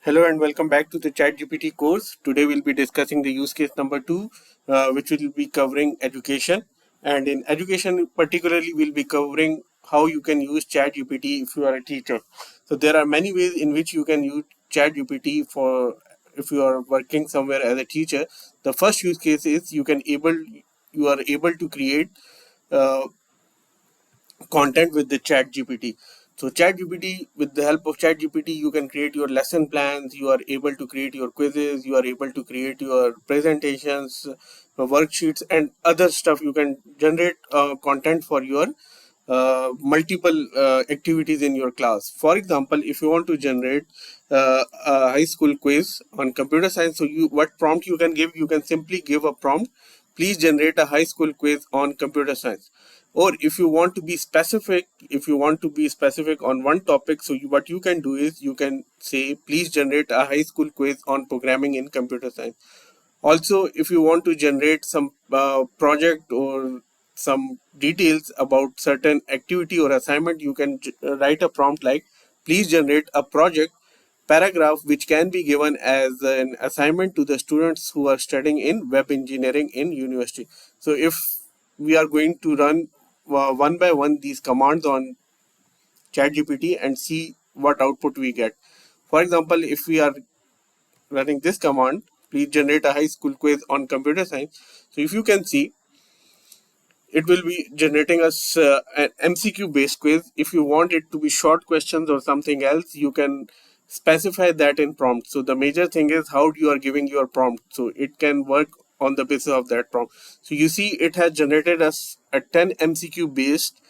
Hello and welcome back to the ChatGPT course. Today we'll be discussing the use case number 2, which will be covering education. And in education, particularly, we'll be covering how you can use ChatGPT if you are a teacher. So there are many ways in which you can use ChatGPT for if you are working somewhere as a teacher. The first use case is you are able to create uh, content with the chat gpt. So chat gpt, with the help of chat gpt, you can create your lesson plans, you are able to create your quizzes, you are able to create your presentations, worksheets and other stuff. You can generate content for your multiple activities in your class. For example, if you want to generate a high school quiz on computer science, so what prompt you can give, you can simply give a prompt, please generate a high school quiz on computer science. Or if you want to be specific, on one topic, so what you can do is you can say, please generate a high school quiz on programming in computer science. Also, if you want to generate some project or some details about certain activity or assignment, you can write a prompt like, please generate a project paragraph which can be given as an assignment to the students who are studying in web engineering in university. So if we are going to run one by one these commands on ChatGPT and see what output we get. For example, if we are running this command, please generate a high school quiz on computer science. So if you can see, it will be generating us an MCQ based quiz. If you want it to be short questions or something else, you can specify that in prompt. So the major thing is how you are giving your prompt. So it can work on the basis of that prompt. So you see, it has generated us a 10 MCQ based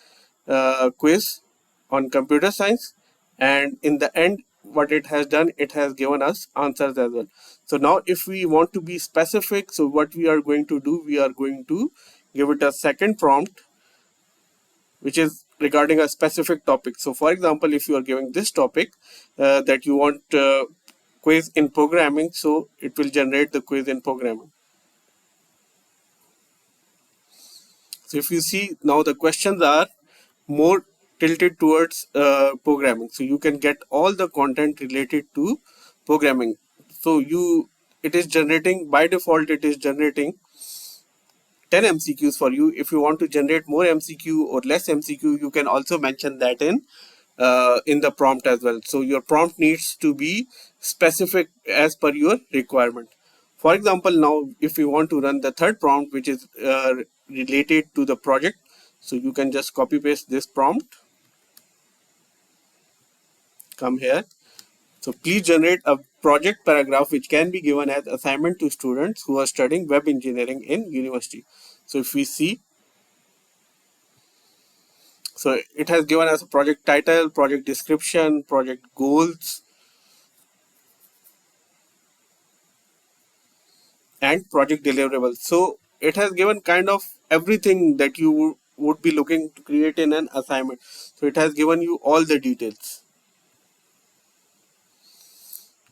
quiz on computer science, and in the end what it has done, it has given us answers as well. So now if we want to be specific, so what we are going to do, we are going to give it a second prompt which is regarding a specific topic. So for example, if you are giving this topic that you want quiz in programming, so it will generate the quiz in programming. So if you see, now the questions are more tilted towards programming, so you can get all the content related to programming. So it is generating, by default it is generating 10 MCQs for you. If you want to generate more MCQ or less MCQ, you can also mention that in the prompt as well. So your prompt needs to be specific as per your requirement. For example, now if you want to run the third prompt, which is related to the project, so you can just copy paste this prompt, come here. So please generate a project paragraph which can be given as assignment to students who are studying web engineering in university. So if we see, so it has given us a project title, project description, project goals, and project deliverables. So it has given kind of everything that you would be looking to create in an assignment. So it has given you all the details.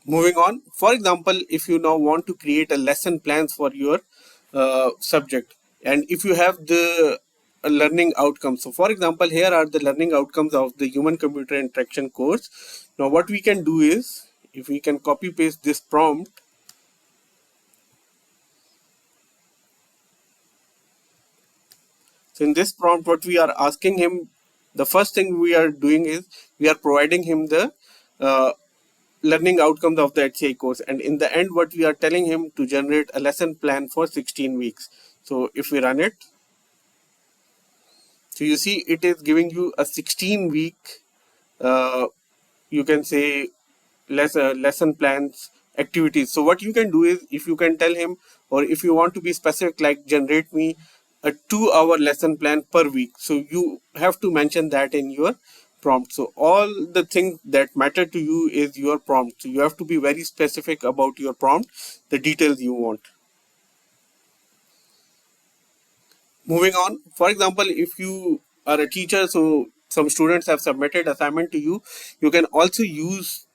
Moving on, for example, if you now want to create a lesson plans for your subject, and if you have the learning outcomes. So for example, here are the learning outcomes of the human computer interaction course. Now what we can do is, if we can copy paste this prompt, so in this prompt what we are asking him, the first thing we are doing is we are providing him the uh, learning outcomes of the HCI course, and in the end what we are telling him to generate a lesson plan for 16 weeks. So if we run it, so you see it is giving you a 16-week you can say lesson plans activities. So what you can do is, if you can tell him, or if you want to be specific, like generate me a 2-hour lesson plan per week, so you have to mention that in your prompt. So all the things that matter to you is your prompt, so you have to be very specific about your prompt, the details you want. Moving on, for example, if you are a teacher, so some students have submitted assignment to you, you can also use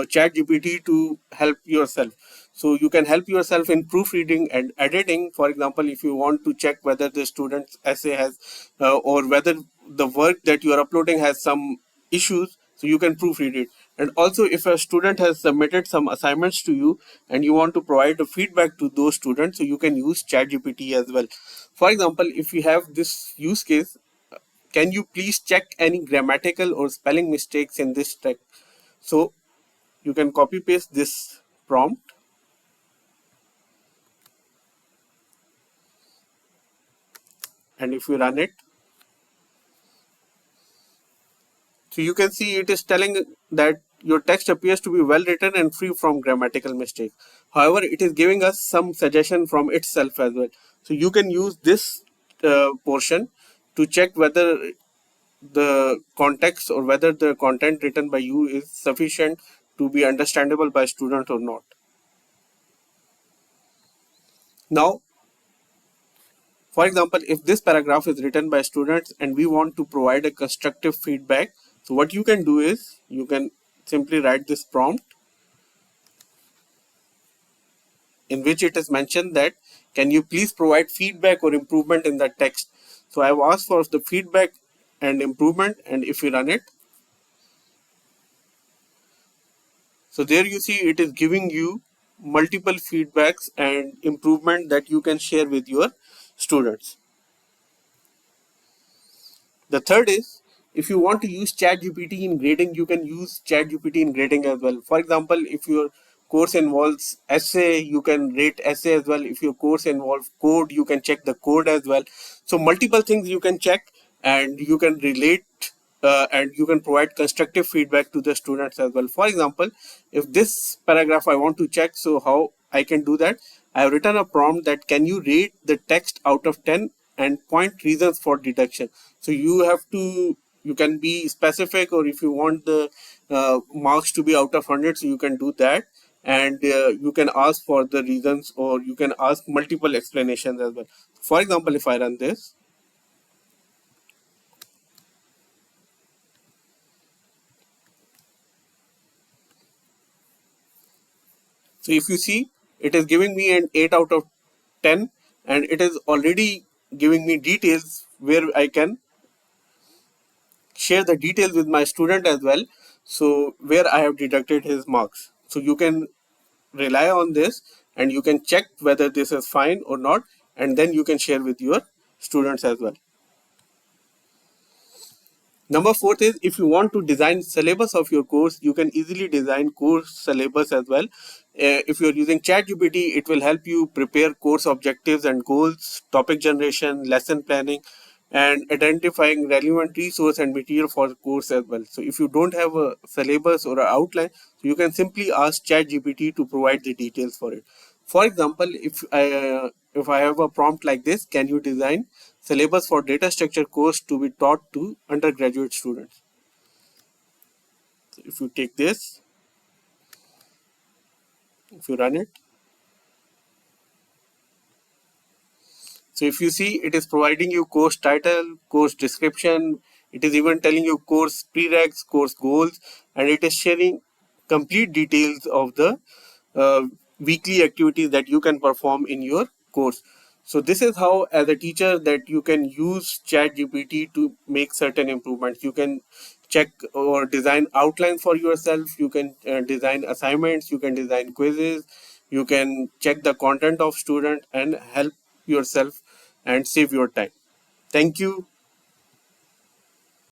chat gpt to help yourself. So you can help yourself in proofreading and editing. For example, if you want to check whether the student's essay has or whether the work that you are uploading has some issues, so you can proofread it. And also, if a student has submitted some assignments to you and you want to provide a feedback to those students, so you can use ChatGPT as well. For example, if you have this use case, can you please check any grammatical or spelling mistakes in this text? So you can copy paste this prompt, and if you run it, so you can see it is telling that your text appears to be well written and free from grammatical mistakes. However, it is giving us some suggestion from itself as well. So you can use this portion to check whether the context or whether the content written by you is sufficient to be understandable by student or not. Now, for example, if this paragraph is written by students and we want to provide a constructive feedback, so what you can do is you can simply write this prompt in which it is mentioned that can you please provide feedback or improvement in the text. So I've asked for the feedback and improvement, and if you run it, so there you see it is giving you multiple feedbacks and improvement that you can share with your students. The third is, if you want to use ChatGPT in grading, you can use ChatGPT in grading as well. For example, if your course involves essay, you can rate essay as well. If your course involves code, you can check the code as well. So multiple things you can check, and you can relate and you can provide constructive feedback to the students as well. For example, if this paragraph I want to check, so how I can do that? I have written a prompt that can you rate the text out of 10 and point reasons for deduction. So you have to, you can be specific, or if you want the marks to be out of 100, so you can do that, and you can ask for the reasons, or you can ask multiple explanations as well. For example, if I run this, so if you see, it is giving me an 8 out of 10, and it is already giving me details where I can share the details with my student as well. So where I have deducted his marks. So you can rely on this, and you can check whether this is fine or not, and then you can share with your students as well. Number fourth is, if you want to design syllabus of your course, you can easily design course syllabus as well. If you're using ChatGPT, it will help you prepare course objectives and goals, topic generation, lesson planning, and identifying relevant resource and material for the course as well. So if you don't have a syllabus or an outline, you can simply ask ChatGPT to provide the details for it. For example, if I have a prompt like this, can you design syllabus for data structure course to be taught to undergraduate students? So if you take this, if you run it, so if you see, it is providing you course title, course description, it is even telling you course prereqs, course goals, and it is sharing complete details of the uh, weekly activities that you can perform in your course. So this is how, as a teacher, that you can use ChatGPT to make certain improvements. You can check or design outlines for yourself. You can design assignments. You can design quizzes. You can check the content of student and help yourself and save your time. Thank you.